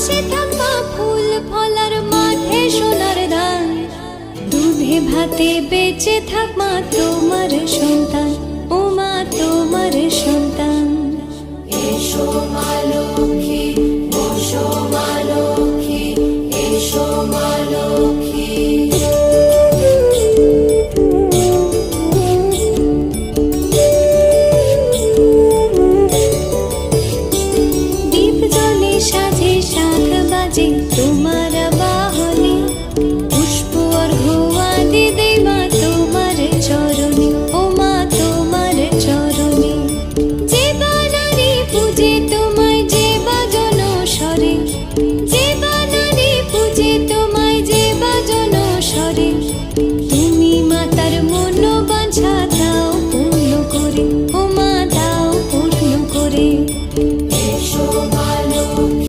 পাশে থাকা ফুল ফলার মাঠে সোনার ধান, দুধে ভাতে বেঁচে থাক মা তোমার সন্তান, ও মা তোমার সন্তান। এসো